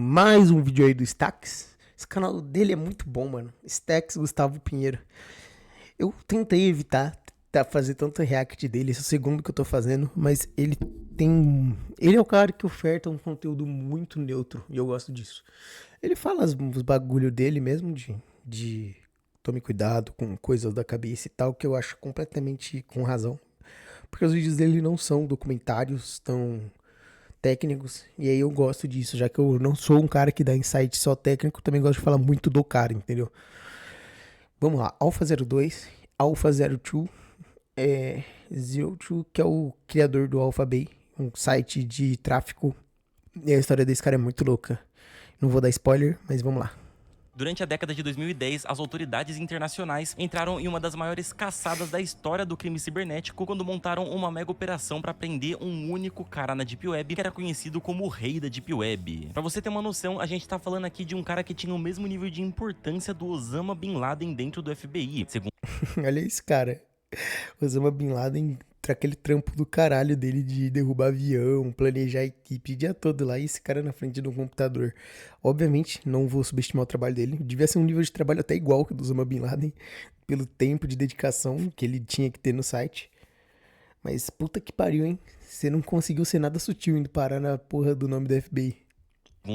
mais um vídeo aí do Stacks. Esse canal dele é muito bom, mano. Stacks Gustavo Pinheiro. Eu tentei evitar fazer tanto react dele, esse é o segundo que eu tô fazendo, mas ele tem. Ele é o cara que oferta um conteúdo muito neutro e eu gosto disso. Ele fala os bagulho dele mesmo, de tome cuidado com coisas da cabeça e tal, que eu acho completamente com razão. Porque os vídeos dele não são documentários tão técnicos, e aí eu gosto disso, já que eu não sou um cara que dá insight só técnico, também gosto de falar muito do cara, entendeu? Vamos lá, AlphaZero2, AlphaZero2, Zero2, que é o criador do AlphaBay, um site de tráfego, e a história desse cara é muito louca. Não vou dar spoiler, mas vamos lá. Durante a década de 2010, as autoridades internacionais entraram em uma das maiores caçadas da história do crime cibernético quando montaram uma mega operação para prender um único cara na Deep Web que era conhecido como o rei da Deep Web. Pra você ter uma noção, a gente tá falando aqui de um cara que tinha o mesmo nível de importância do Osama Bin Laden dentro do FBI. Segundo Olha esse cara, Osama Bin Laden, aquele trampo do caralho dele de derrubar avião, planejar a equipe o dia todo lá, e esse cara na frente do computador. Obviamente, não vou subestimar o trabalho dele, devia ser um nível de trabalho até igual que o do Osama Bin Laden, pelo tempo de dedicação que ele tinha que ter no site. Mas puta que pariu, hein? Você não conseguiu ser nada sutil indo parar na porra do nome da FBI.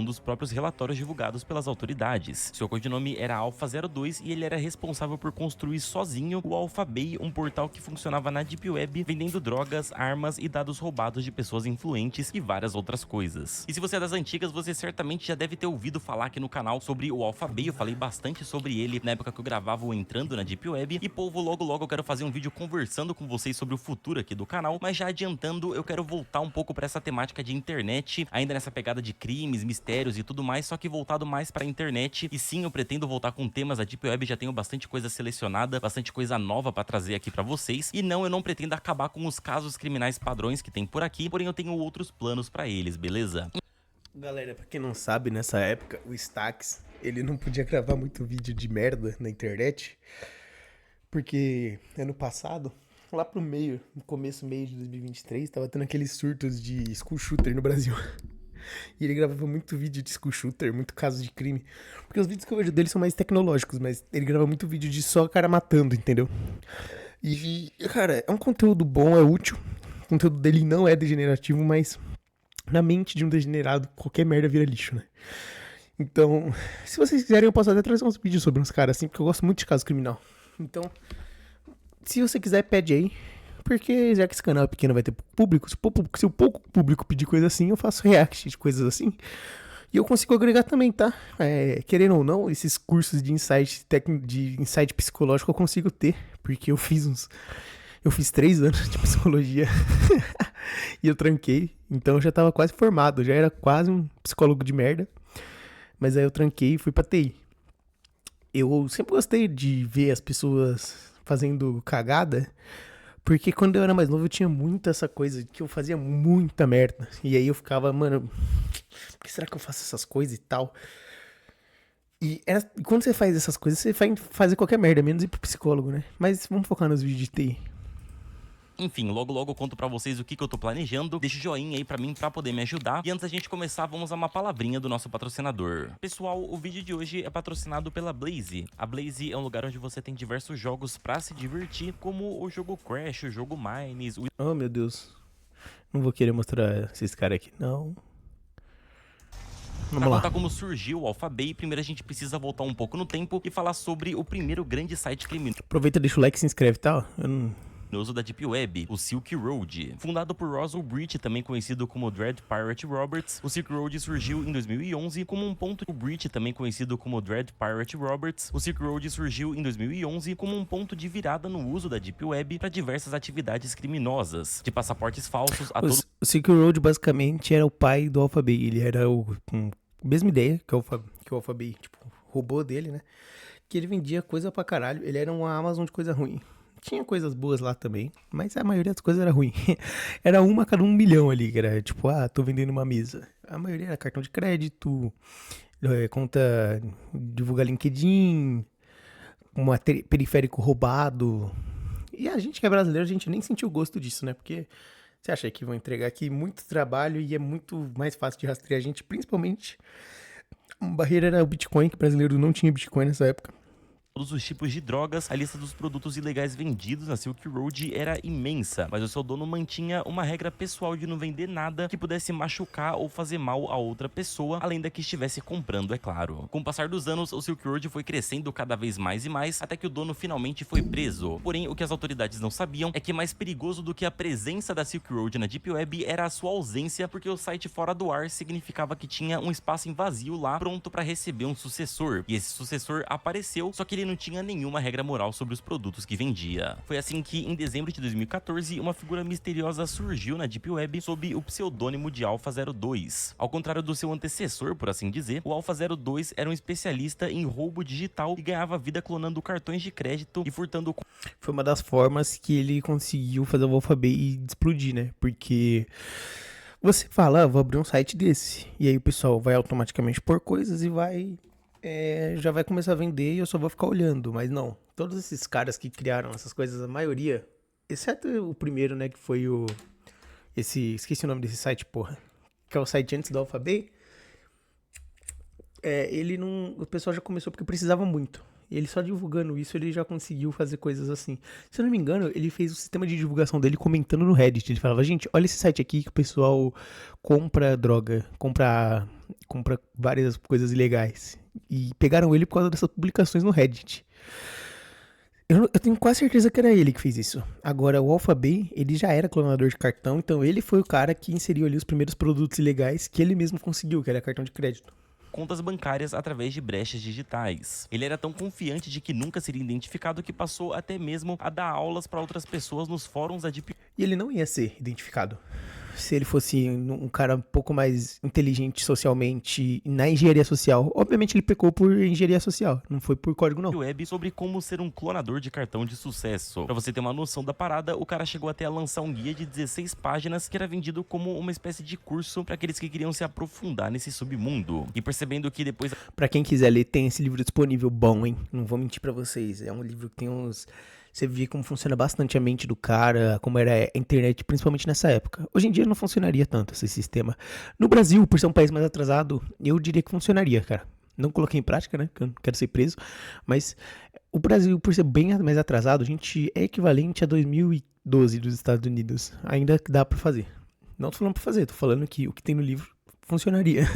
os próprios relatórios divulgados pelas autoridades. Seu codinome era AlphaZero2 e ele era responsável por construir sozinho o AlphaBay, um portal que funcionava na Deep Web, vendendo drogas, armas e dados roubados de pessoas influentes e várias outras coisas. E se você é das antigas, você certamente já deve ter ouvido falar aqui no canal sobre o AlphaBay. Eu falei bastante sobre ele na época que eu gravava o Entrando na Deep Web. E povo, logo eu quero fazer um vídeo conversando com vocês sobre o futuro aqui do canal, mas já adiantando, eu quero voltar um pouco para essa temática de internet, ainda nessa pegada de crimes, mistérios e tudo mais, só que voltado mais pra internet. E sim, eu pretendo voltar com temas da Deep Web, já tenho bastante coisa selecionada, bastante coisa nova pra trazer aqui pra vocês. E não, eu não pretendo acabar com os casos criminais padrões que tem por aqui, porém eu tenho outros planos pra eles, beleza? Galera, pra quem não sabe, nessa época, o Stacks, ele não podia gravar muito vídeo de merda na internet, porque ano passado, lá pro meio, no começo, meio de 2023, tava tendo aqueles surtos de school shooter no Brasil. E ele gravava muito vídeo de school shooter, muito caso de crime. Porque os vídeos que eu vejo dele são mais tecnológicos, mas ele grava muito vídeo de só cara matando, entendeu? E, cara, é um conteúdo bom, é útil. O conteúdo dele não é degenerativo, mas na mente de um degenerado, qualquer merda vira lixo, né? Então, se vocês quiserem, eu posso até trazer uns vídeos sobre uns caras assim, porque eu gosto muito de caso criminal. Então, se você quiser, pede aí. Porque já que esse canal é pequeno, vai ter público. Se o pouco público pedir coisa assim, eu faço react de coisas assim. E eu consigo agregar também, tá? Querendo ou não, esses cursos de insight psicológico eu consigo ter. Porque eu fiz 3 anos de psicologia. E eu tranquei. Então eu já tava quase formado. Eu já era quase um psicólogo de merda. Mas aí eu tranquei e fui pra TI. Eu sempre gostei de ver as pessoas fazendo cagada. Porque quando eu era mais novo eu tinha muito essa coisa de que eu fazia muita merda. E aí eu ficava, mano, por que será que eu faço essas coisas e tal? E quando você faz essas coisas, você vai fazer qualquer merda, menos ir pro psicólogo, né? Mas vamos focar nos vídeos de TI. Enfim, logo eu conto pra vocês o que eu tô planejando. Deixa o joinha aí pra mim pra poder me ajudar. E antes da gente começar, vamos a uma palavrinha do nosso patrocinador. Pessoal, o vídeo de hoje é patrocinado pela Blaze. A Blaze é um lugar onde você tem diversos jogos pra se divertir, como o jogo Crash, o jogo Mines, o... Oh, meu Deus. Não vou querer mostrar esses caras aqui, não. Pra contar como surgiu o AlphaBay, primeiro a gente precisa voltar um pouco no tempo e falar sobre o primeiro grande site criminoso. Aproveita, deixa o like, se inscreve, tá? Eu não... Da Deep Web, o Silk Road. Fundado por Russell Breach, também conhecido como Dread Pirate Roberts, o Silk Road surgiu em 2011 como um ponto... O Breach, também conhecido como Dread Pirate Roberts, o Silk Road surgiu em 2011 como um ponto de virada no uso da Deep Web para diversas atividades criminosas, de passaportes falsos a todo... O Silk Road basicamente era o pai do AlphaBay. Ele era mesma ideia que o AlphaBay, tipo, roubou dele, né? Que ele vendia coisa pra caralho. Ele era uma Amazon de coisa ruim. Tinha coisas boas lá também, mas a maioria das coisas era ruim. Era uma a cada 1 milhão ali, que era tipo, tô vendendo uma mesa. A maioria era cartão de crédito, conta, divulgar LinkedIn, periférico roubado. E a gente que é brasileiro, a gente nem sentiu o gosto disso, né? Porque você acha que vão entregar aqui muito trabalho e é muito mais fácil de rastrear a gente, principalmente Uma barreira era o Bitcoin, que o brasileiro não tinha Bitcoin nessa época. Todos os tipos de drogas, a lista dos produtos ilegais vendidos na Silk Road era imensa, mas o seu dono mantinha uma regra pessoal de não vender nada que pudesse machucar ou fazer mal a outra pessoa, além da que estivesse comprando, é claro. Com o passar dos anos, o Silk Road foi crescendo cada vez mais e mais, até que o dono finalmente foi preso. Porém, o que as autoridades não sabiam é que mais perigoso do que a presença da Silk Road na Deep Web era a sua ausência, porque o site fora do ar significava que tinha um espaço em vazio lá, pronto para receber um sucessor. E esse sucessor apareceu, só que ele não tinha nenhuma regra moral sobre os produtos que vendia. Foi assim que, em dezembro de 2014, uma figura misteriosa surgiu na Deep Web sob o pseudônimo de Alpha02. Ao contrário do seu antecessor, por assim dizer, o Alpha02 era um especialista em roubo digital e ganhava vida clonando cartões de crédito e furtando... Foi uma das formas que ele conseguiu fazer o Alphabet explodir, né? Porque você fala, vou abrir um site desse. E aí o pessoal vai automaticamente pôr coisas e já vai começar a vender e eu só vou ficar olhando. Mas não, todos esses caras que criaram essas coisas, a maioria, exceto o primeiro, né, que foi esqueci o nome desse site, porra, que é o site antes do Alphabet, o pessoal já começou porque precisava muito. Ele só divulgando isso, ele já conseguiu fazer coisas assim. Se eu não me engano, ele fez o sistema de divulgação dele comentando no Reddit. Ele falava, gente, olha esse site aqui que o pessoal compra droga, compra várias coisas ilegais. E pegaram ele por causa dessas publicações no Reddit. Eu tenho quase certeza que era ele que fez isso. Agora, o Alphabet, ele já era clonador de cartão, então ele foi o cara que inseriu ali os primeiros produtos ilegais que ele mesmo conseguiu, que era cartão de crédito. Contas bancárias através de brechas digitais. Ele era tão confiante de que nunca seria identificado que passou até mesmo a dar aulas para outras pessoas nos fóruns da Deep. E ele não ia ser identificado. Se ele fosse um cara um pouco mais inteligente socialmente na engenharia social. Obviamente ele pecou por engenharia social, não foi por código não. Web sobre como ser um clonador de cartão de sucesso. Pra você ter uma noção da parada, o cara chegou até a lançar um guia de 16 páginas que era vendido como uma espécie de curso para aqueles que queriam se aprofundar nesse submundo. E percebendo que depois... Pra quem quiser ler, tem esse livro disponível bom, hein? Não vou mentir pra vocês, é um livro que tem uns... Você vê como funciona bastante a mente do cara, como era a internet, principalmente nessa época. Hoje em dia não funcionaria tanto esse sistema. No Brasil, por ser um país mais atrasado, eu diria que funcionaria, cara. Não coloquei em prática, né? Porque eu não quero ser preso. Mas o Brasil, por ser bem mais atrasado, a gente é equivalente a 2012 dos Estados Unidos. Ainda dá pra fazer. Não tô falando pra fazer, tô falando que o que tem no livro funcionaria.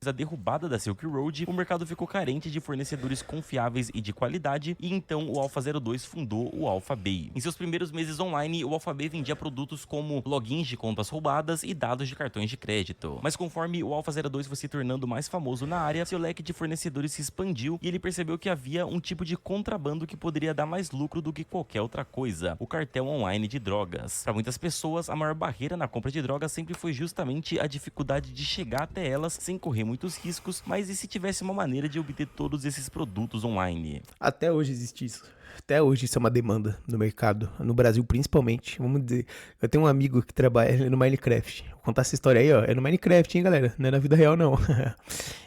A derrubada da Silk Road, o mercado ficou carente de fornecedores confiáveis e de qualidade, e então o Alpha02 fundou o Alphabet. Em seus primeiros meses online, o Alphabet vendia produtos como logins de contas roubadas e dados de cartões de crédito. Mas conforme o Alpha02 foi se tornando mais famoso na área, seu leque de fornecedores se expandiu e ele percebeu que havia um tipo de contrabando que poderia dar mais lucro do que qualquer outra coisa: o cartel online de drogas. Para muitas pessoas, a maior barreira na compra de drogas sempre foi justamente a dificuldade de chegar até elas sem correr muitos riscos, mas e se tivesse uma maneira de obter todos esses produtos online? Até hoje existe isso. Até hoje isso é uma demanda no mercado, no Brasil principalmente. Vamos dizer, eu tenho um amigo que trabalha no Minecraft. Vou contar essa história aí, ó. É no Minecraft, hein, galera? Não é na vida real, não.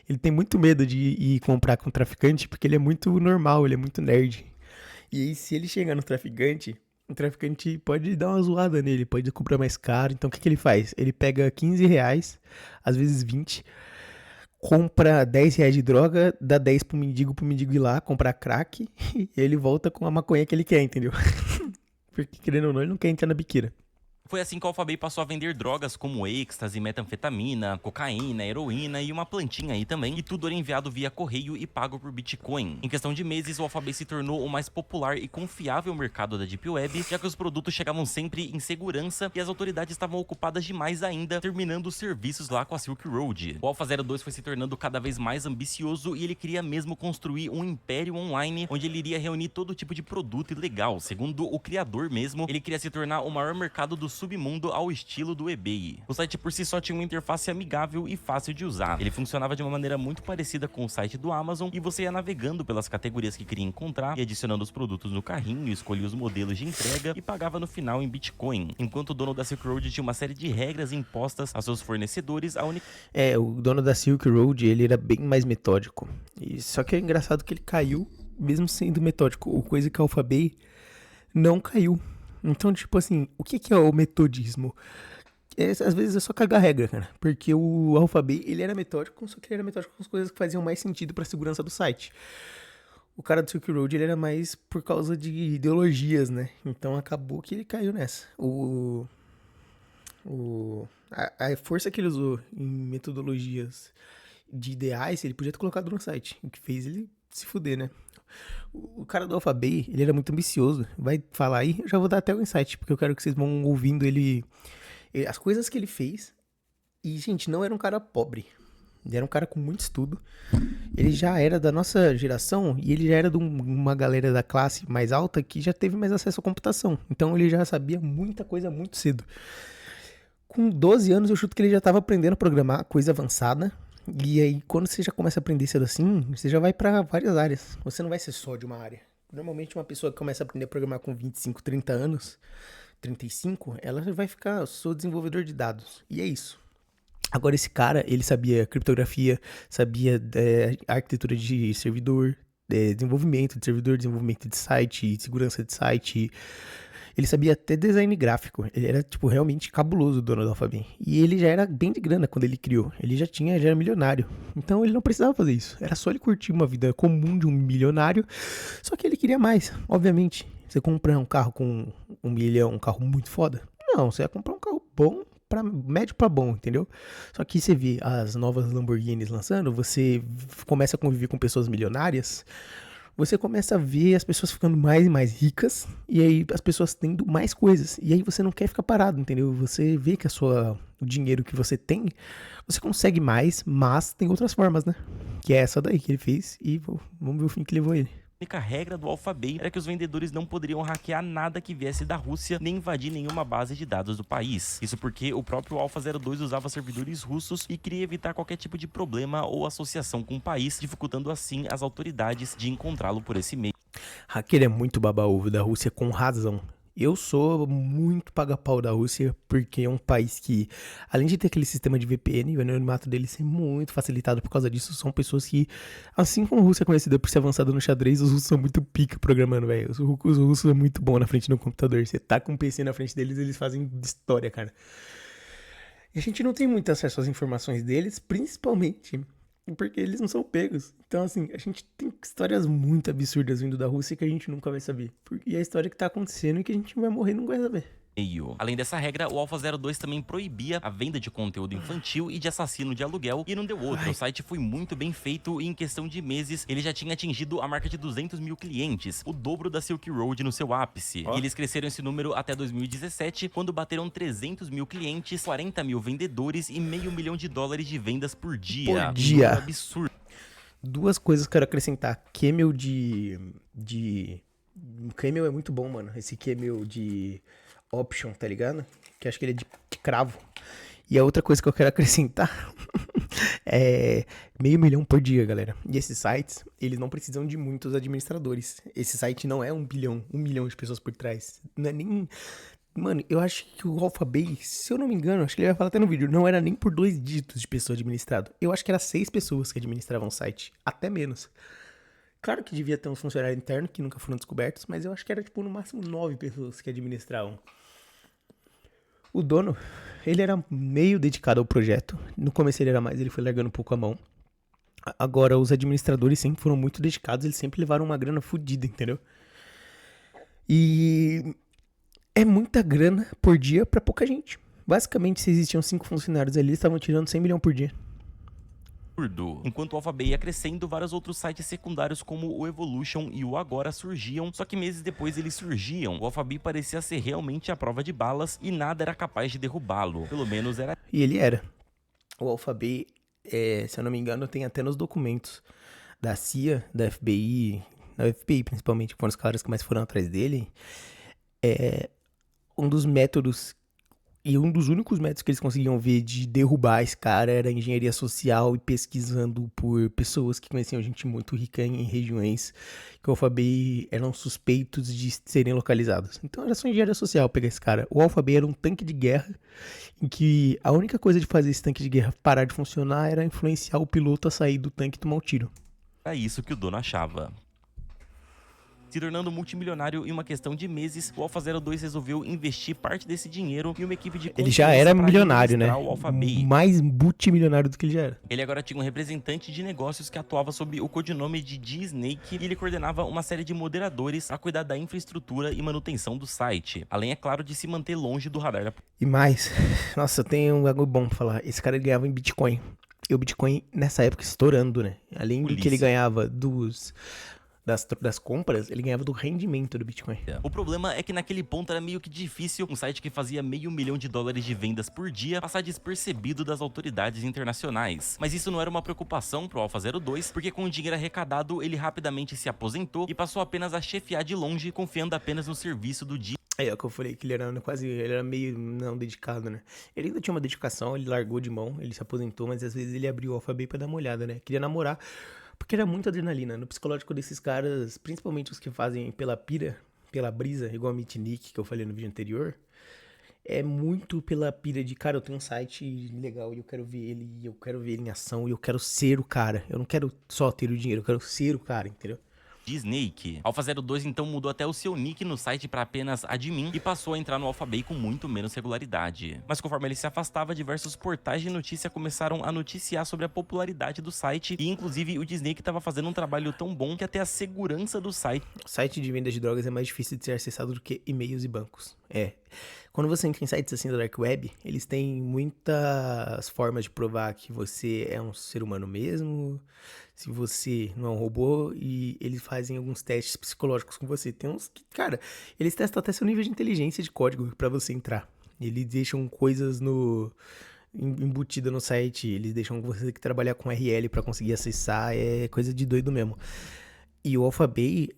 Ele tem muito medo de ir comprar com um traficante porque ele é muito normal, ele é muito nerd. E aí, se ele chegar no traficante, o traficante pode dar uma zoada nele, pode comprar mais caro. Então, o que ele faz? Ele pega 15 reais, às vezes 20, compra 10 reais de droga, dá 10 pro mendigo ir lá comprar crack, e ele volta com a maconha que ele quer, entendeu? Porque, querendo ou não, ele não quer entrar na biqueira. Foi assim que o Alphabet passou a vender drogas como êxtase, metanfetamina, cocaína, heroína e uma plantinha aí também, e tudo era enviado via correio e pago por Bitcoin. Em questão de meses, o Alphabet se tornou o mais popular e confiável mercado da Deep Web, já que os produtos chegavam sempre em segurança e as autoridades estavam ocupadas demais ainda, terminando os serviços lá com a Silk Road. O Alpha02 foi se tornando cada vez mais ambicioso e ele queria mesmo construir um império online, onde ele iria reunir todo tipo de produto ilegal. Segundo o criador mesmo, ele queria se tornar o maior mercado do submundo ao estilo do eBay. O site por si só tinha uma interface amigável e fácil de usar. Ele funcionava de uma maneira muito parecida com o site do Amazon e você ia navegando pelas categorias que queria encontrar e adicionando os produtos no carrinho, escolhia os modelos de entrega e pagava no final em Bitcoin. Enquanto o dono da Silk Road tinha uma série de regras impostas a seus fornecedores, o dono da Silk Road, ele era bem mais metódico. Só que é engraçado que ele caiu, mesmo sendo metódico, coisa que o Alphabet não caiu. Então, tipo assim, o que é o metodismo? Às vezes é só cagar a regra, cara. Porque o Alphabet, ele era metódico, só que ele era metódico com as coisas que faziam mais sentido pra segurança do site. O cara do Silk Road, ele era mais por causa de ideologias, né? Então acabou que ele caiu nessa. A força que ele usou em metodologias de ideais, ele podia ter colocado no site. O que fez ele se fuder, né? O cara do Alphabet, ele era muito ambicioso. Vai falar aí, eu já vou dar até o insight, porque eu quero que vocês vão ouvindo as coisas que ele fez. E, gente, não era um cara pobre. Ele era um cara com muito estudo. Ele já era da nossa geração e ele já era de uma galera da classe mais alta que já teve mais acesso à computação. Então ele já sabia muita coisa muito cedo. Com 12 anos eu chuto que ele já estava aprendendo a programar coisa avançada. E aí quando você já começa a aprender cedo assim, você já vai para várias áreas. Você não vai ser só de uma área. Normalmente uma pessoa que começa a aprender a programar com 25, 30 anos, 35, ela vai ficar, sou desenvolvedor de dados. E é isso. Agora esse cara, ele sabia criptografia, sabia arquitetura de servidor, desenvolvimento de servidor, desenvolvimento de site, segurança de site. Ele sabia até design gráfico. Ele era, tipo, realmente cabuloso, o dono do Alphabet. E ele já era bem de grana quando ele criou. Ele já era milionário. Então ele não precisava fazer isso. Era só ele curtir uma vida comum de um milionário. Só que ele queria mais, obviamente. Você comprar um carro com 1 milhão, um carro muito foda? Não, você ia comprar um carro bom, médio pra bom, entendeu? Só que você vê as novas Lamborghinis lançando, você começa a conviver com pessoas milionárias, você começa a ver as pessoas ficando mais e mais ricas, e aí as pessoas tendo mais coisas, e aí você não quer ficar parado, entendeu? Você vê que o dinheiro que você tem, você consegue mais, mas tem outras formas, né? Que é essa daí que ele fez, e vamos ver o fim que levou ele. A única regra do Alphabet era que os vendedores não poderiam hackear nada que viesse da Rússia, nem invadir nenhuma base de dados do país. Isso porque o próprio Alpha02 usava servidores russos e queria evitar qualquer tipo de problema ou associação com o país, dificultando assim as autoridades de encontrá-lo por esse meio. Hacker é muito baba-ovo da Rússia, com razão. Eu sou muito paga-pau da Rússia, porque é um país que, além de ter aquele sistema de VPN, o anonimato deles ser muito facilitado por causa disso, são pessoas que, assim como a Rússia é conhecida por ser avançada no xadrez, os russos são muito pica programando, velho. Os russos são muito bons na frente do computador. Você tá com um PC na frente deles, eles fazem história, cara. E a gente não tem muito acesso às informações deles, principalmente porque eles não são pegos. Então, assim, a gente tem histórias muito absurdas vindo da Rússia que a gente nunca vai saber. E é a história que tá acontecendo e que a gente vai morrer e não vai saber. Além dessa regra, o Alpha02 também proibia a venda de conteúdo infantil e de assassino de aluguel, e não deu outro. O site foi muito bem feito e em questão de meses ele já tinha atingido a marca de 200 mil clientes, o dobro da Silk Road no seu ápice. E eles cresceram esse número até 2017, quando bateram 300 mil clientes, 40 mil vendedores e $500 mil de vendas por dia. Por dia. Um absurdo. Duas coisas que eu quero acrescentar. Camel Camel é muito bom, mano. Esse Camel de Option, tá ligado? Que acho que ele é de cravo. E a outra coisa que eu quero acrescentar é $500 mil por dia, galera. E esses sites, eles não precisam de muitos administradores. Esse site não é 1 milhão de pessoas por trás. Não é nem... Mano, eu acho que o Alphabet, se eu não me engano, acho que ele vai falar até no vídeo, não era nem por 2 dígitos de pessoa administrado. Eu acho que era 6 pessoas que administravam o site, até menos. Claro que devia ter um funcionário interno que nunca foram descobertos, mas eu acho que era tipo no máximo 9 pessoas que administravam. O dono, ele era meio dedicado ao projeto. No começo ele era mais, ele foi largando um pouco a mão. Agora os administradores sempre foram muito dedicados, eles sempre levaram uma grana fodida, entendeu? E é muita grana por dia pra pouca gente. Basicamente, se existiam 5 funcionários ali, eles estavam tirando 100 milhões por dia. Enquanto o Alphabet ia crescendo, vários outros sites secundários como o Evolution e o Agora surgiam, só que meses depois eles surgiam. O Alphabet parecia ser realmente a prova de balas e nada era capaz de derrubá-lo. Pelo menos era. E ele era. O Alphabet, se eu não me engano, tem até nos documentos da CIA, da FBI, da FBI principalmente, que foram os caras que mais foram atrás dele. Um dos métodos e um dos únicos métodos que eles conseguiam ver de derrubar esse cara era a engenharia social e pesquisando por pessoas que conheciam gente muito rica em regiões que o Alphabet eram suspeitos de serem localizados. Então era só engenharia social pegar esse cara. O Alphabet era um tanque de guerra em que a única coisa de fazer esse tanque de guerra parar de funcionar era influenciar o piloto a sair do tanque e tomar um tiro. Era isso que o dono achava. Se tornando multimilionário em uma questão de meses, o AlphaZero 2 resolveu investir parte desse dinheiro em uma equipe de Ele já era pra milionário, né? administrar o AlphaBay. Mais multimilionário do que ele já era. Ele agora tinha um representante de negócios que atuava sob o codinome de D-Snake e ele coordenava uma série de moderadores a cuidar da infraestrutura e manutenção do site, além, é claro, de se manter longe do radar da... E mais, nossa, eu tenho algo bom pra falar. Esse cara ele ganhava em Bitcoin. E o Bitcoin, nessa época, estourando, né? Além do que ele ganhava das compras, ele ganhava do rendimento do Bitcoin. O problema é que naquele ponto era meio que difícil um site que fazia $500 mil de vendas por dia passar despercebido das autoridades internacionais. Mas isso não era uma preocupação pro AlphaZero 2, porque com o dinheiro arrecadado, ele rapidamente se aposentou e passou apenas a chefiar de longe, confiando apenas no serviço do dia. É o que eu falei, que ele era meio não dedicado, né? Ele ainda tinha uma dedicação, ele largou de mão, ele se aposentou, mas às vezes ele abriu o AlphaBay pra dar uma olhada, né? Queria namorar, porque era muita adrenalina. No psicológico desses caras, principalmente os que fazem pela brisa, igual a Mitnick, que eu falei no vídeo anterior, é muito pela pira de, cara, eu tenho um site legal e eu quero ver ele em ação e eu quero ser o cara. Eu não quero só ter o dinheiro, eu quero ser o cara, entendeu? D-Snake. AlphaZero 2 então mudou até o seu nick no site para apenas admin e passou a entrar no AlphaBay com muito menos regularidade. Mas conforme ele se afastava, diversos portais de notícia começaram a noticiar sobre a popularidade do site e inclusive o D-Snake estava fazendo um trabalho tão bom que até a segurança do site... O site de venda de drogas é mais difícil de ser acessado do que e-mails e bancos. Quando você entra em sites assim da Dark Web, eles têm muitas formas de provar que você é um ser humano mesmo, se você não é um robô, e eles fazem alguns testes psicológicos com você. Tem uns que, cara, eles testam até seu nível de inteligência de código pra você entrar. Eles deixam coisas embutida no site, eles deixam você ter que trabalhar com URL pra conseguir acessar, é coisa de doido mesmo. E o AlphaBay,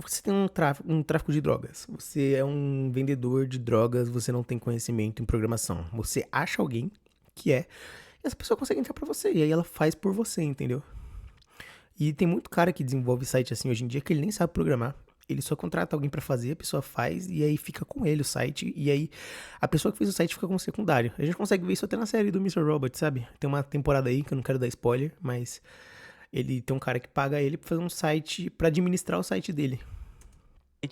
você tem um tráfico de drogas, você é um vendedor de drogas, você não tem conhecimento em programação. Você acha alguém que e essa pessoa consegue entrar pra você, e aí ela faz por você, entendeu? E tem muito cara que desenvolve site assim hoje em dia que ele nem sabe programar. Ele só contrata alguém pra fazer, a pessoa faz, e aí fica com ele o site, e aí a pessoa que fez o site fica como secundário. A gente consegue ver isso até na série do Mr. Robot, sabe? Tem uma temporada aí, que eu não quero dar spoiler, mas ele tem um cara que paga ele pra fazer um site, pra administrar o site dele.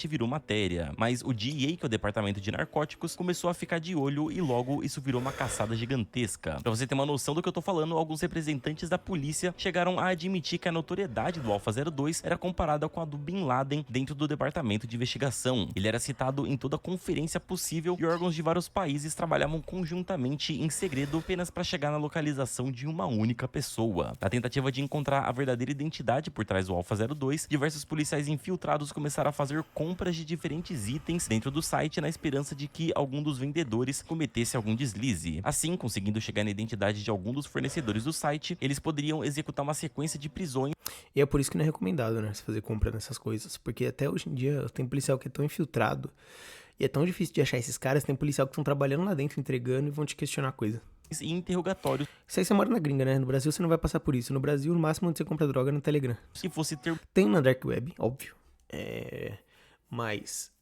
Virou matéria, mas o DEA, que é o Departamento de Narcóticos, começou a ficar de olho e logo isso virou uma caçada gigantesca. Pra você ter uma noção do que eu tô falando, alguns representantes da polícia chegaram a admitir que a notoriedade do AlphaZero 2 era comparada com a do Bin Laden dentro do Departamento de Investigação. Ele era citado em toda conferência possível e órgãos de vários países trabalhavam conjuntamente em segredo apenas para chegar na localização de uma única pessoa. Na tentativa de encontrar a verdadeira identidade por trás do AlphaZero 2, diversos policiais infiltrados começaram a fazer compras de diferentes itens dentro do site na esperança de que algum dos vendedores cometesse algum deslize. Assim, conseguindo chegar na identidade de algum dos fornecedores do site, eles poderiam executar uma sequência de prisões. E é por isso que não é recomendado, né, se fazer compra nessas coisas, porque até hoje em dia tem policial que é tão infiltrado e é tão difícil de achar esses caras, tem policial que estão trabalhando lá dentro, entregando e vão te questionar coisa. E interrogatórios. Isso aí você mora na gringa, né? No Brasil você não vai passar por isso. No Brasil, o máximo onde você compra droga é no Telegram. Se fosse ter... Tem na Dark Web, óbvio. Mas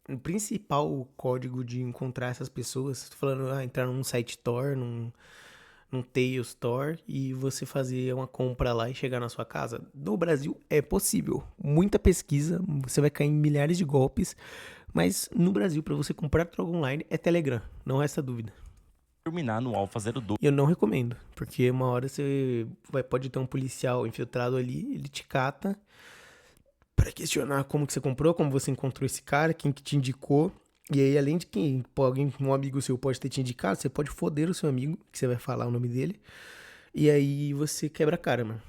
o principal código de encontrar essas pessoas, tô falando, entrar num site Tor, num Tails Store e você fazer uma compra lá e chegar na sua casa. No Brasil é possível. Muita pesquisa, você vai cair em milhares de golpes, mas no Brasil, para você comprar droga online, é Telegram, não resta dúvida. Terminar no AlphaZero 2. Eu não recomendo, porque uma hora você pode ter um policial infiltrado ali, ele te cata para questionar como que você comprou, como você encontrou esse cara, quem que te indicou. E aí, além de que um amigo seu pode ter te indicado, você pode foder o seu amigo, que você vai falar o nome dele. E aí você quebra a cara, mano.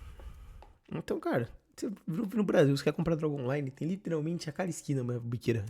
Então, cara, você no Brasil, você quer comprar droga online, tem literalmente a cada esquina, mano, biqueira.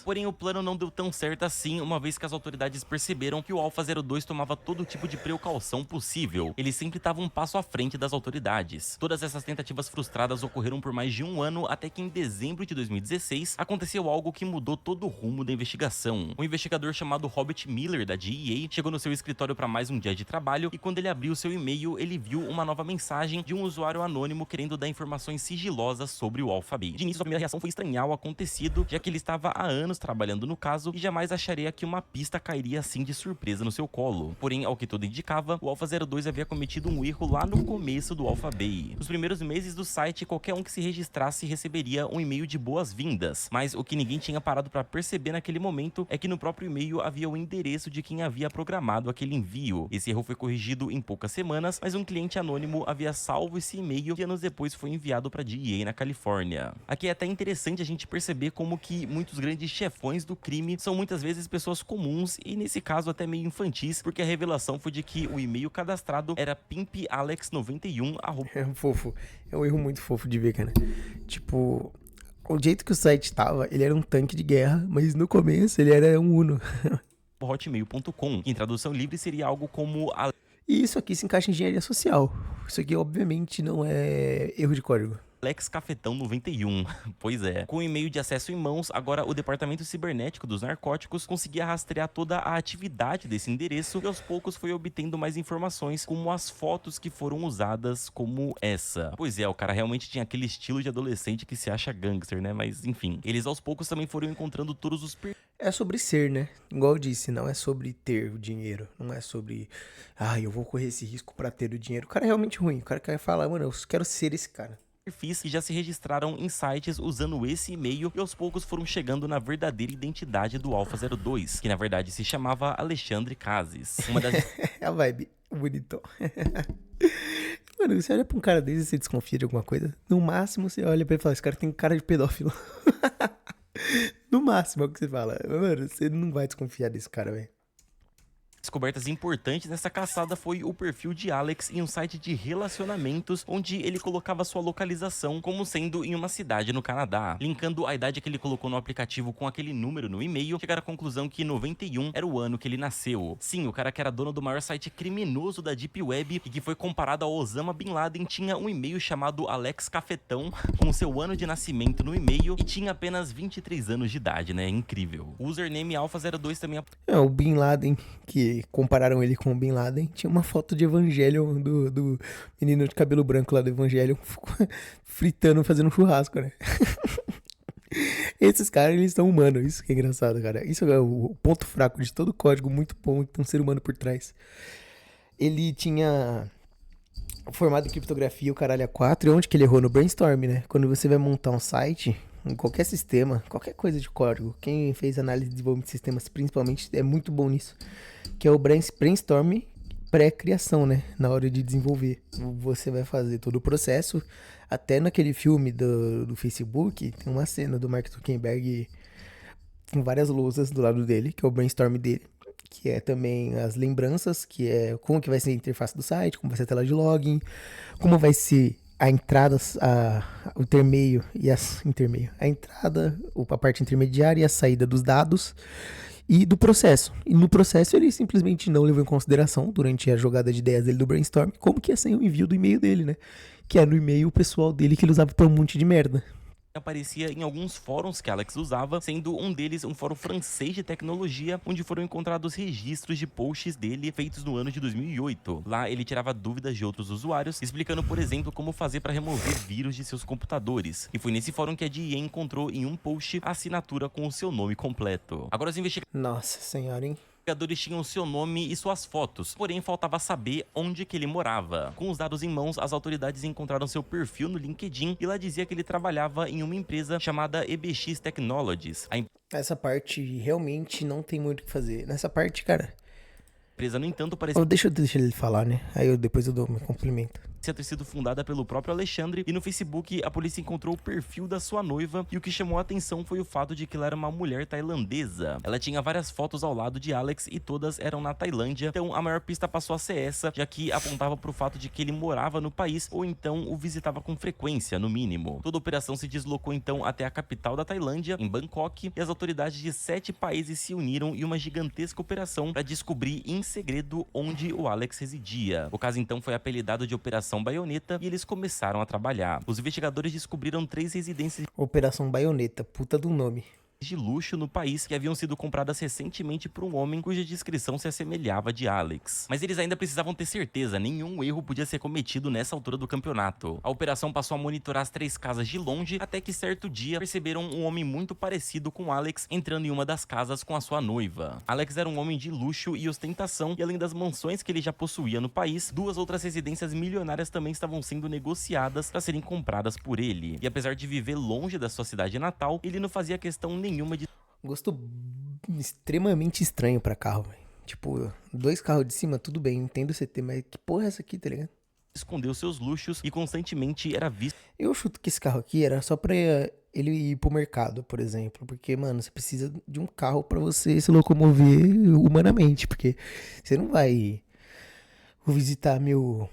Porém, o plano não deu tão certo assim, uma vez que as autoridades perceberam que o AlphaZero 2 tomava todo tipo de precaução possível. Ele sempre estava um passo à frente das autoridades. Todas essas tentativas frustradas ocorreram por mais de um ano, até que em dezembro de 2016, aconteceu algo que mudou todo o rumo da investigação. Um investigador chamado Robert Miller, da DEA, chegou no seu escritório para mais um dia de trabalho, e quando ele abriu seu e-mail, ele viu uma nova mensagem de um usuário anônimo querendo dar informações sigilosas sobre o AlphaBay. De início, a primeira reação foi estranhar o acontecido, já que ele estava estava há anos trabalhando no caso e jamais acharia que uma pista cairia assim de surpresa no seu colo. Porém, ao que tudo indicava, o Alpha-02 havia cometido um erro lá no começo do Alpha Bay. Nos primeiros meses do site, qualquer um que se registrasse receberia um e-mail de boas-vindas, mas o que ninguém tinha parado para perceber naquele momento é que no próprio e-mail havia o endereço de quem havia programado aquele envio. Esse erro foi corrigido em poucas semanas, mas um cliente anônimo havia salvo esse e-mail que anos depois foi enviado para a DEA na Califórnia. Aqui é até interessante a gente perceber como que muitos grandes chefões do crime são muitas vezes pessoas comuns e nesse caso até meio infantis, porque a revelação foi de que o e-mail cadastrado era pimpalex91. É um fofo. É um erro muito fofo de ver, cara. Tipo, o jeito que o site tava, ele era um tanque de guerra, mas no começo ele era um Uno. Hotmail.com, que em tradução livre seria algo como E isso aqui se encaixa em engenharia social. Isso aqui, obviamente, não é erro de código. Alex Cafetão 91. Pois é. Com o e-mail de acesso em mãos, agora o Departamento Cibernético dos Narcóticos conseguia rastrear toda a atividade desse endereço e aos poucos foi obtendo mais informações, como as fotos que foram usadas como essa. Pois é, o cara realmente tinha aquele estilo de adolescente que se acha gangster, né? Mas enfim, eles aos poucos também foram encontrando todos os É sobre ser, né? Igual eu disse, não é sobre ter o dinheiro. Não é sobre, eu vou correr esse risco pra ter o dinheiro. O cara é realmente ruim. O cara quer falar, mano, eu quero ser esse cara. perfis que já se registraram em sites usando esse e-mail e aos poucos foram chegando na verdadeira identidade do Alpha-02, que na verdade se chamava Alexandre Cases. Uma das É a vibe, bonitão. Mano, você olha pra um cara desse e você desconfia de alguma coisa. No máximo você olha pra ele e fala, esse cara tem cara de pedófilo. No máximo é o que você fala. Mano, você não vai desconfiar desse cara, velho. descobertas importantes nessa caçada foi o perfil de Alex em um site de relacionamentos, onde ele colocava sua localização como sendo em uma cidade no Canadá. Linkando a idade que ele colocou no aplicativo com aquele número no e-mail, chegaram à conclusão que 91 era o ano que ele nasceu. Sim, o cara que era dono do maior site criminoso da Deep Web e que foi comparado ao Osama Bin Laden tinha um e-mail chamado Alex Cafetão, com seu ano de nascimento no e-mail e tinha apenas 23 anos de idade, né? Incrível. O username Alpha02 também O Bin Laden, que compararam ele com o Bin Laden, tinha uma foto de Evangelion do menino de cabelo branco lá do Evangelion fritando, fazendo um churrasco, né? Esses caras, eles são humanos, isso que é engraçado, cara. Isso é o ponto fraco de todo código muito bom, que tem um ser humano por trás. Ele tinha formado em criptografia, o caralho A4, e onde que ele errou? No brainstorm, né? Quando você vai montar um site, em qualquer sistema, qualquer coisa de código, quem fez análise de desenvolvimento de sistemas principalmente é muito bom nisso, que é o brainstorm pré-criação, né? Na hora de desenvolver. Você vai fazer todo o processo. Até naquele filme do Facebook, tem uma cena do Mark Zuckerberg com várias lousas do lado dele, que é o brainstorm dele, que é também as lembranças, que é como que vai ser a interface do site, como vai ser a tela de login, como vai ser a entrada, o intermeio e a entrada, a parte intermediária e a saída dos dados e do processo. E no processo ele simplesmente não levou em consideração, durante a jogada de ideias dele do brainstorm, como que ia ser o envio do e-mail dele, né? Que é no e-mail pessoal dele que ele usava pra um monte de merda. Aparecia em alguns fóruns que Alex usava, sendo um deles um fórum francês de tecnologia, onde foram encontrados registros de posts dele feitos no ano de 2008. Lá ele tirava dúvidas de outros usuários, explicando, por exemplo, como fazer para remover vírus de seus computadores. E foi nesse fórum que a DEA encontrou em um post a assinatura com o seu nome completo. Agora os investigadores Nossa senhora, hein? tinham seu nome e suas fotos, porém faltava saber onde que ele morava. Com os dados em mãos, as autoridades encontraram seu perfil no LinkedIn e lá dizia que ele trabalhava em uma empresa chamada EBX Technologies. A Essa parte realmente não tem muito o que fazer. Nessa parte, cara... empresa, no entanto, parecia Deixa ele falar, né? Aí depois eu dou meu complemento. ter sido fundada pelo próprio Alexandre, e no Facebook a polícia encontrou o perfil da sua noiva, e o que chamou a atenção foi o fato de que ela era uma mulher tailandesa. Ela tinha várias fotos ao lado de Alex e todas eram na Tailândia, então a maior pista passou a ser essa, já que apontava para o fato de que ele morava no país ou então o visitava com frequência, no mínimo. Toda a operação se deslocou então até a capital da Tailândia, em Bangkok, e as autoridades de 7 países se uniram em uma gigantesca operação para descobrir em segredo onde o Alex residia. O caso então foi apelidado de Operação Baioneta e eles começaram a trabalhar. Os investigadores descobriram 3 residências Operação Baioneta, puta do nome. de luxo no país que haviam sido compradas recentemente por um homem cuja descrição se assemelhava à de Alex. Mas eles ainda precisavam ter certeza, nenhum erro podia ser cometido nessa altura do campeonato. A operação passou a monitorar as 3 casas de longe, até que certo dia perceberam um homem muito parecido com Alex entrando em uma das casas com a sua noiva. Alex era um homem de luxo e ostentação, e além das mansões que ele já possuía no país, 2 outras residências milionárias também estavam sendo negociadas para serem compradas por ele. E apesar de viver longe da sua cidade natal, ele não fazia questão nenhuma de Gosto extremamente estranho pra carro, velho. Tipo, 2 carros de cima, tudo bem, entendo você ter, mas que porra é essa aqui, tá ligado? esconder os seus luxos e constantemente era visto Eu chuto que esse carro aqui era só pra ele ir pro mercado, por exemplo. Porque, mano, você precisa de um carro pra você se locomover humanamente. Porque você não vai visitar meu.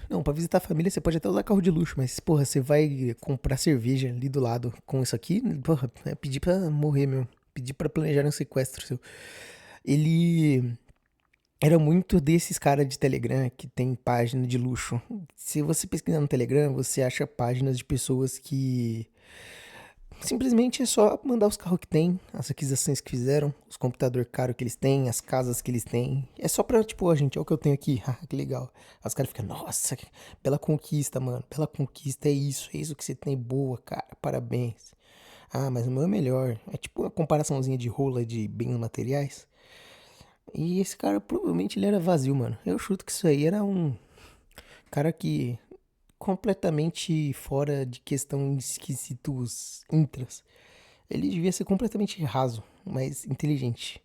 Não, pra visitar a família você pode até usar carro de luxo, mas, porra, você vai comprar cerveja ali do lado com isso aqui, porra, é pedir pra morrer mesmo. Pedir pra planejar um sequestro seu. Ele era muito desses caras de Telegram que tem página de luxo. Se você pesquisar no Telegram, você acha páginas de pessoas que simplesmente é só mandar os carros que tem, as aquisições que fizeram, os computadores caros que eles têm, as casas que eles têm. É só pra, tipo, ó, gente, é o que eu tenho aqui. Ah, que legal. Aí os caras ficam, nossa, bela conquista, mano. Bela conquista, é isso que você tem, boa, cara. Parabéns. Ah, mas o meu é melhor. É tipo uma comparaçãozinha de rola de bens materiais. E esse cara, provavelmente, ele era vazio, mano. Eu chuto que isso aí era um cara que completamente fora de questão de esquisitos intras. Ele devia ser completamente raso, mas inteligente.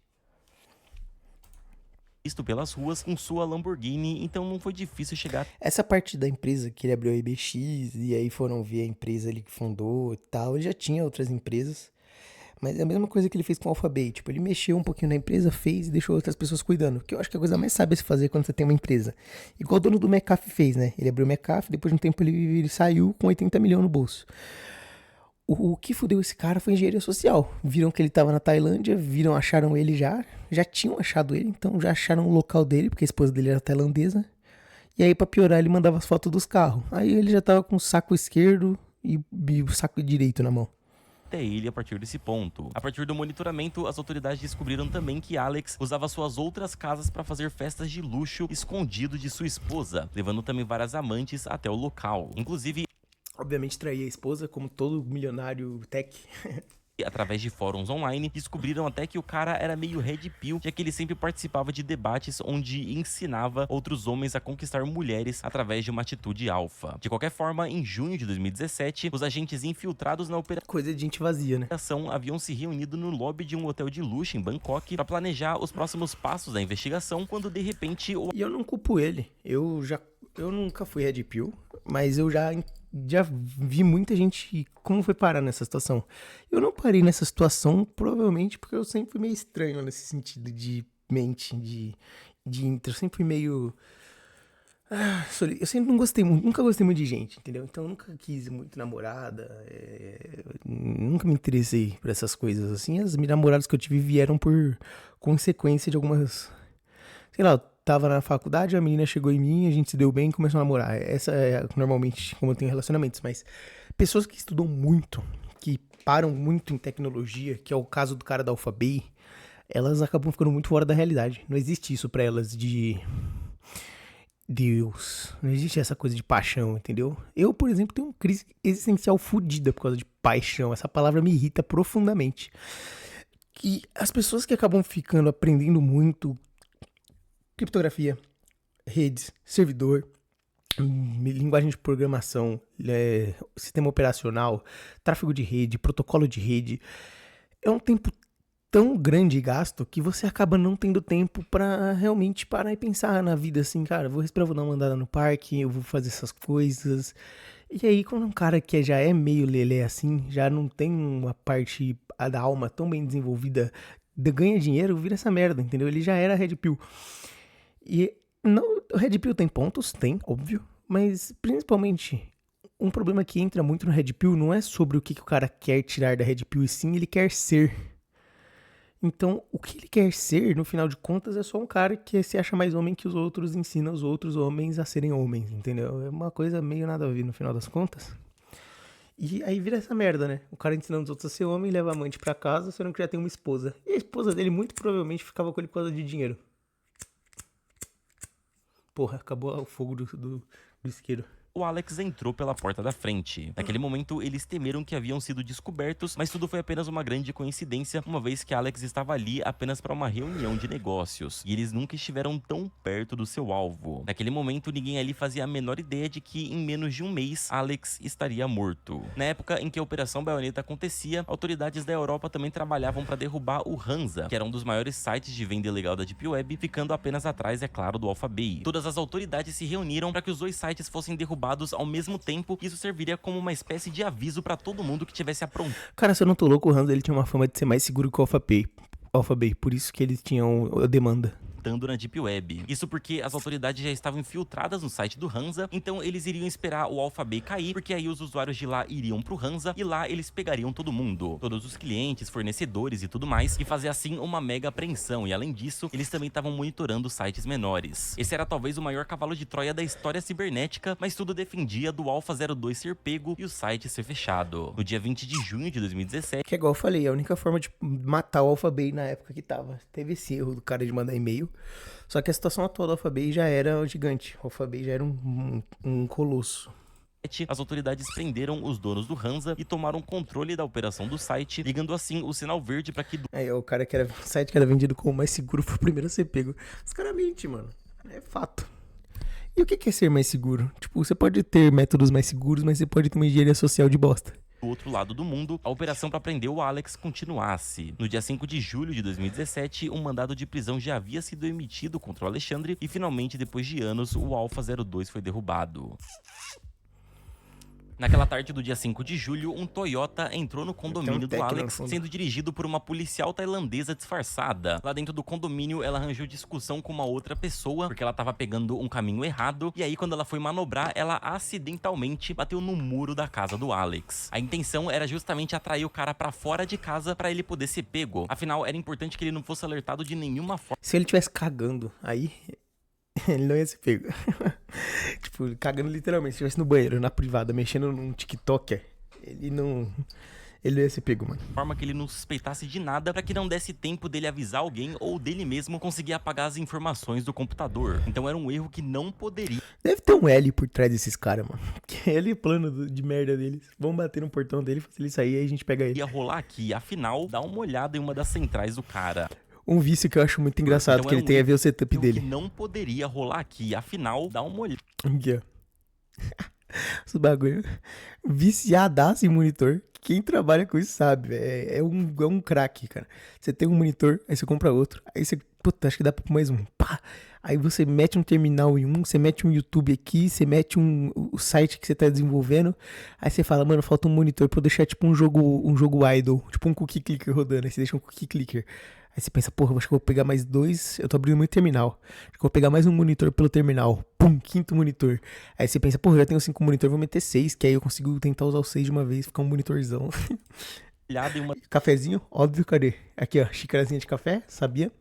pelas ruas com sua Lamborghini, então não foi difícil chegar Essa parte da empresa que ele abriu a IBX e aí foram ver a empresa ele que fundou e tal, ele já tinha outras empresas. Mas é a mesma coisa que ele fez com o Alphabet. Tipo, ele mexeu um pouquinho na empresa, fez e deixou outras pessoas cuidando. Que eu acho que é a coisa mais sábia a se fazer quando você tem uma empresa. Igual o dono do McAfee fez, né? Ele abriu o McAfee, depois de um tempo ele saiu com 80 milhões no bolso. O que fudeu esse cara foi engenharia social. Viram que ele tava na Tailândia, acharam ele já tinham achado ele, então já acharam o local dele, porque a esposa dele era tailandesa. E aí, pra piorar, ele mandava as fotos dos carros. Aí ele já tava com o saco esquerdo e o saco direito na mão. até ele a partir desse ponto. A partir do monitoramento, as autoridades descobriram também que Alex usava suas outras casas para fazer festas de luxo escondido de sua esposa, levando também várias amantes até o local. Inclusive, Obviamente traía a esposa, como todo milionário tech. através de fóruns online, descobriram até que o cara era meio red pill, já que ele sempre participava de debates onde ensinava outros homens a conquistar mulheres através de uma atitude alfa. De qualquer forma, em junho de 2017, os agentes infiltrados na Coisa de gente vazia, né? operação haviam se reunido no lobby de um hotel de luxo em Bangkok para planejar os próximos passos da investigação, quando de repente o E eu não culpo ele. Eu nunca fui red pill, mas eu já vi muita gente como foi parar nessa situação. Eu não parei nessa situação, provavelmente porque eu sempre fui meio estranho nesse sentido de mente, de inter. Eu sempre fui meio... eu sempre não gostei muito, nunca gostei muito de gente, entendeu? Então eu nunca quis muito namorada, nunca me interessei por essas coisas assim. As namoradas que eu tive vieram por consequência de algumas... Sei lá, eu tava na faculdade, a menina chegou em mim, a gente se deu bem e começou a namorar. Essa é normalmente como eu tenho relacionamentos, mas pessoas que estudam muito, que param muito em tecnologia, que é o caso do cara da Alphabet, elas acabam ficando muito fora da realidade. Não existe isso pra elas de Deus. Não existe essa coisa de paixão, entendeu? Eu, por exemplo, tenho uma crise existencial fodida por causa de paixão. Essa palavra me irrita profundamente. Que as pessoas que acabam ficando aprendendo muito criptografia, redes, servidor, linguagem de programação, sistema operacional, tráfego de rede, protocolo de rede, é um tempo tão grande e gasto que você acaba não tendo tempo pra realmente parar e pensar na vida assim, cara, vou respirar, vou dar uma andada no parque, eu vou fazer essas coisas. E aí, quando um cara que já é meio lelé assim, já não tem uma parte da alma tão bem desenvolvida, ganha dinheiro, vira essa merda, entendeu? Ele já era Red Pill. E não, o Red Pill tem pontos, tem, óbvio, mas principalmente um problema que entra muito no Red Pill não é sobre o que o cara quer tirar da Red Pill, e sim ele quer ser. Então, o que ele quer ser, no final de contas, é só um cara que se acha mais homem que os outros, ensina os outros homens a serem homens, entendeu? É uma coisa meio nada a ver no final das contas. E aí vira essa merda, né? O cara ensinando os outros a ser homem, leva a amante pra casa, sendo que já tem uma esposa. E a esposa dele muito provavelmente ficava com ele por causa de dinheiro. Porra, acabou o fogo do isqueiro. O Alex entrou pela porta da frente. Naquele momento, eles temeram que haviam sido descobertos, mas tudo foi apenas uma grande coincidência, uma vez que Alex estava ali apenas para uma reunião de negócios, e eles nunca estiveram tão perto do seu alvo. Naquele momento, ninguém ali fazia a menor ideia de que, em menos de um mês, Alex estaria morto. Na época em que a Operação Baioneta acontecia, autoridades da Europa também trabalhavam para derrubar o Hansa, que era um dos maiores sites de venda ilegal da Deep Web, ficando apenas atrás, é claro, do Alphabay. Todas as autoridades se reuniram para que os dois sites fossem derrubados ao mesmo tempo, e isso serviria como uma espécie de aviso pra todo mundo que tivesse aprontado. Cara, se eu não tô louco, o Hansa ele tinha uma fama de ser mais seguro que o Alphabay, por isso que eles tinham a demanda. Na Deep Web. Isso porque as autoridades já estavam infiltradas no site do Hansa, então eles iriam esperar o Alphabay cair, porque aí os usuários de lá iriam pro Hansa e lá eles pegariam todo mundo, todos os clientes, fornecedores e tudo mais, e fazer assim uma mega apreensão. E além disso, eles também estavam monitorando sites menores. Esse era talvez o maior cavalo de Troia da história cibernética, mas tudo defendia do Alpha 02 ser pego e o site ser fechado. No dia 20 de junho de 2017, que é igual eu falei, a única forma de matar o Alphabay na época que tava. Teve esse erro do cara de mandar e-mail. Só que a situação atual do Alphabay já era gigante. O Alphabay já era um colosso. as autoridades prenderam os donos do Hansa e tomaram controle da operação do site, ligando assim o sinal verde para que... Aí o cara que era o site que era vendido como mais seguro foi o primeiro a ser pego. Os caras mentem, mano. É fato. E o que é ser mais seguro? Tipo, você pode ter métodos mais seguros, mas você pode ter uma engenharia social de bosta. Do outro lado do mundo, a operação para prender o Alex continuasse. No dia 5 de julho de 2017, um mandado de prisão já havia sido emitido contra o Alexandre e finalmente, depois de anos, o Alpha 02 foi derrubado. Naquela tarde do dia 5 de julho, um Toyota entrou no condomínio do Alex, sendo dirigido por uma policial tailandesa disfarçada. Lá dentro do condomínio, ela arranjou discussão com uma outra pessoa, porque ela tava pegando um caminho errado, e aí quando ela foi manobrar, ela acidentalmente bateu no muro da casa do Alex. A intenção era justamente atrair o cara pra fora de casa pra ele poder ser pego. Afinal, era importante que ele não fosse alertado de nenhuma forma. Se ele tivesse cagando, aí... ele não ia ser pego. Tipo, cagando literalmente. Se estivesse no banheiro, na privada, mexendo num TikToker, ele não ia ser pego, mano. Forma que ele não suspeitasse de nada, pra que não desse tempo dele avisar alguém ou dele mesmo conseguir apagar as informações do computador. Então era um erro que não poderia... Deve ter um L por trás desses caras, mano. Que L é plano de merda deles. Vamos bater no portão dele, fazer ele sair, aí a gente pega ele. Ia rolar aqui, afinal, dá uma olhada em uma das centrais do cara. Um vício que eu acho muito engraçado, então, que ele tem a ver o setup dele. Que não poderia rolar aqui, afinal, dá uma olhada. Aqui, ó. Os bagulho. Viciadaço em monitor. Quem trabalha com isso sabe, é um craque, cara. Você tem um monitor, aí você compra outro. Aí você, puta, acho que dá pra mais um. Pá! Aí você mete um terminal em um, você mete um YouTube aqui, você mete o site que você tá desenvolvendo. Aí você fala, mano, falta um monitor pra eu deixar tipo um jogo idle, tipo um cookie clicker rodando. Aí você deixa um cookie clicker. Aí você pensa, porra, acho que eu vou pegar mais dois. Eu tô abrindo muito terminal. Acho que eu vou pegar mais um monitor pelo terminal. Pum, quinto monitor. Aí você pensa, porra, eu já tenho 5 monitores, vou meter 6, que aí eu consigo tentar usar os 6 de uma vez, ficar um monitorzão. Cafezinho, óbvio, cadê? Aqui, ó, xícarazinha de café, sabia?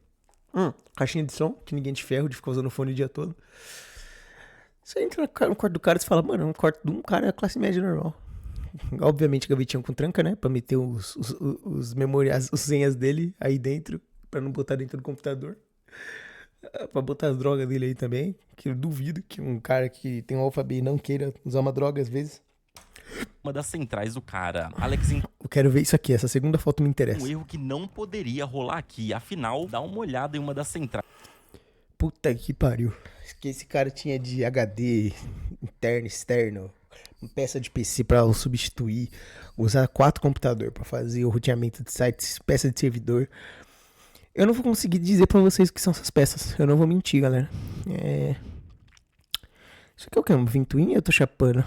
Caixinha de som, que ninguém de ferro, de ficar usando o fone o dia todo. Você entra no quarto do cara e você fala, mano, no quarto de um cara é classe média normal. Obviamente gavetinha com tranca, né? Pra meter os memoriais, os senhas dele aí dentro. Pra não botar dentro do computador. Pra botar as drogas dele aí também. Que eu duvido que um cara que tem um Alphabay não queira usar uma droga às vezes. Uma das centrais do cara. Alex... Eu quero ver isso aqui, essa segunda foto me interessa. Um erro que não poderia rolar aqui. Afinal, dá uma olhada em uma das centrais. Puta que pariu. Que esse cara tinha de HD, interno, externo. Peça de PC para substituir, usar 4 computadores para fazer o roteamento de sites, peça de servidor. Eu não vou conseguir dizer para vocês o que são essas peças, eu não vou mentir, galera. Isso aqui é o que? Um ventoinha? Eu tô chapando.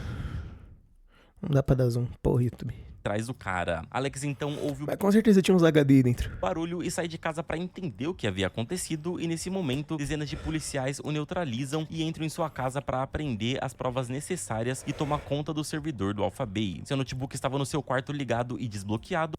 Não dá pra dar zoom, porra, YouTube. Atrás do cara. Alex então ouve Mas com certeza tinha uns HD dentro. Barulho e sai de casa pra entender o que havia acontecido, e nesse momento dezenas de policiais o neutralizam e entram em sua casa pra apreender as provas necessárias e tomar conta do servidor do Alphabay. Seu notebook estava no seu quarto ligado e desbloqueado.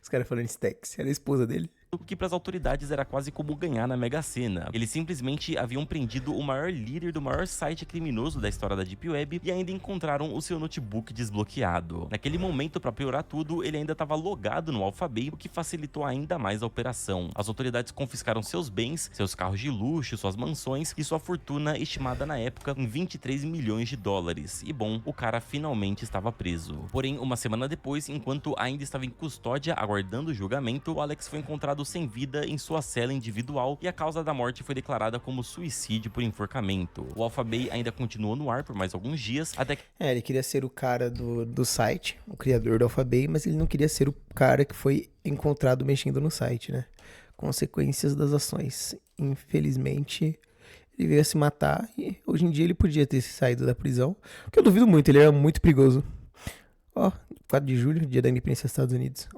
Os caras falando Stacks, era a esposa dele. o que para as autoridades era quase como ganhar na Mega Sena. Eles simplesmente haviam prendido o maior líder do maior site criminoso da história da Deep Web e ainda encontraram o seu notebook desbloqueado. Naquele momento, para piorar tudo, ele ainda estava logado no Alphabay, o que facilitou ainda mais a operação. As autoridades confiscaram seus bens, seus carros de luxo, suas mansões e sua fortuna estimada na época em 23 milhões de dólares. E bom, o cara finalmente estava preso. Porém, uma semana depois, enquanto ainda estava em custódia aguardando o julgamento, o Alex foi encontrado sem vida em sua cela individual e a causa da morte foi declarada como suicídio por enforcamento. O Alphabay ainda continuou no ar por mais alguns dias, até que... Ele queria ser o cara do site, o criador do Alphabay, mas ele não queria ser o cara que foi encontrado mexendo no site, né? Consequências das ações. Infelizmente, ele veio a se matar e hoje em dia ele podia ter saído da prisão, o que eu duvido muito, ele era muito perigoso. 4 de julho, dia da independência dos Estados Unidos.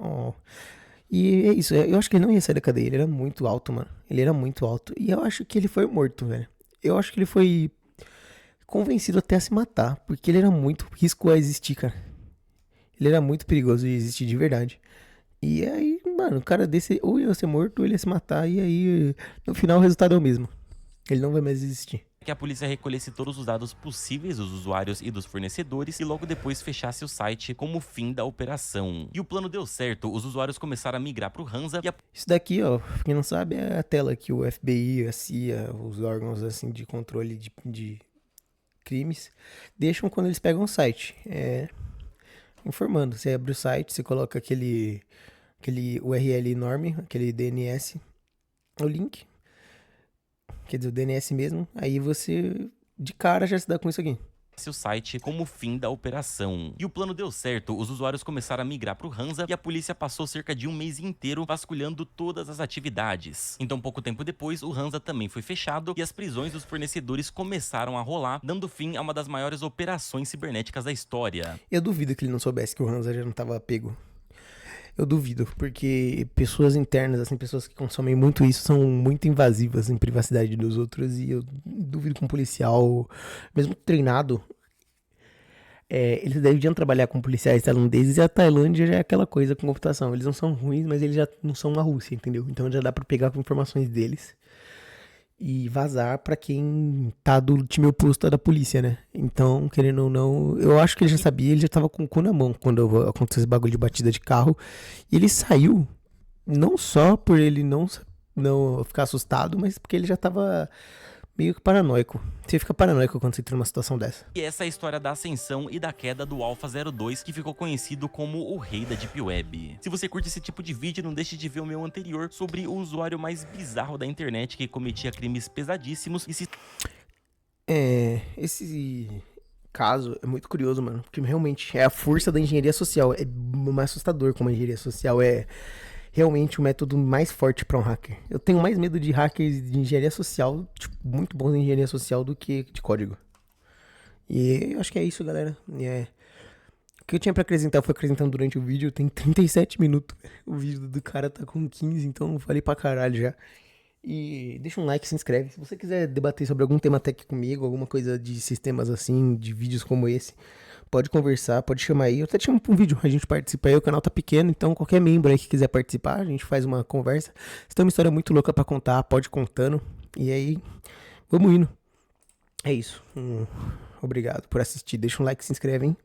E é isso, eu acho que ele não ia sair da cadeia, ele era muito alto, mano. Ele era muito alto. E eu acho que ele foi morto, velho. Eu acho que ele foi convencido até a se matar, porque ele era muito risco a existir, cara. Ele era muito perigoso de existir de verdade. E aí, mano, o cara desse ou ia ser morto ou ele ia se matar, e aí no final o resultado é o mesmo. Ele não vai mais existir. Que a polícia recolhesse todos os dados possíveis dos usuários e dos fornecedores e logo depois fechasse o site como fim da operação. E o plano deu certo, os usuários começaram a migrar pro Hansa e Isso daqui, ó, quem não sabe, é a tela que o FBI, a CIA, os órgãos assim de controle de crimes deixam quando eles pegam o site. Informando, você abre o site, você coloca aquele URL enorme, aquele DNS, o link, quer dizer, o DNS mesmo, aí você de cara já se dá com isso aqui. Seu site como fim da operação. E o plano deu certo, os usuários começaram a migrar pro Hansa e a polícia passou cerca de um mês inteiro vasculhando todas as atividades. Então, pouco tempo depois, o Hansa também foi fechado e as prisões dos fornecedores começaram a rolar, dando fim a uma das maiores operações cibernéticas da história. Eu duvido que ele não soubesse que o Hansa já não estava pego. Eu duvido, porque pessoas internas, assim, pessoas que consomem muito isso, são muito invasivas em privacidade dos outros, e eu duvido que um policial, mesmo treinado, eles deveriam trabalhar com policiais tailandeses, e a Tailândia já é aquela coisa com computação. Eles não são ruins, mas eles já não são a Rússia, entendeu? Então já dá pra pegar informações deles e vazar pra quem tá do time oposto da polícia, né? Então, querendo ou não, eu acho que ele já sabia, ele já tava com o cu na mão quando aconteceu esse bagulho de batida de carro. E ele saiu, não só por ele não ficar assustado, mas porque ele já tava meio que paranoico. Você fica paranoico quando você entra numa situação dessa. E essa é a história da ascensão e da queda do Alpha 02, que ficou conhecido como o rei da Deep Web. Se você curte esse tipo de vídeo, não deixe de ver o meu anterior sobre o usuário mais bizarro da internet que cometia crimes pesadíssimos e se... Esse caso é muito curioso, mano, porque realmente é a força da engenharia social. É mais assustador como a engenharia social é realmente o método mais forte para um hacker. Eu tenho mais medo de hackers de engenharia social, tipo, muito bons em engenharia social, do que de código. E eu acho que é isso, galera. O que eu tinha pra acrescentar, eu fui acrescentando durante o vídeo. Tem 37 minutos. O vídeo do cara tá com 15, então eu falei pra caralho já. E deixa um like, se inscreve. Se você quiser debater sobre algum tema tech comigo, alguma coisa de sistemas assim, de vídeos como esse, pode conversar, pode chamar aí. Eu até te chamo pra um vídeo, a gente participa aí. O canal tá pequeno, então qualquer membro aí que quiser participar, a gente faz uma conversa. Se tem uma história muito louca pra contar, pode ir contando. E aí, vamos indo. É isso. Obrigado por assistir. Deixa um like, se inscreve, hein?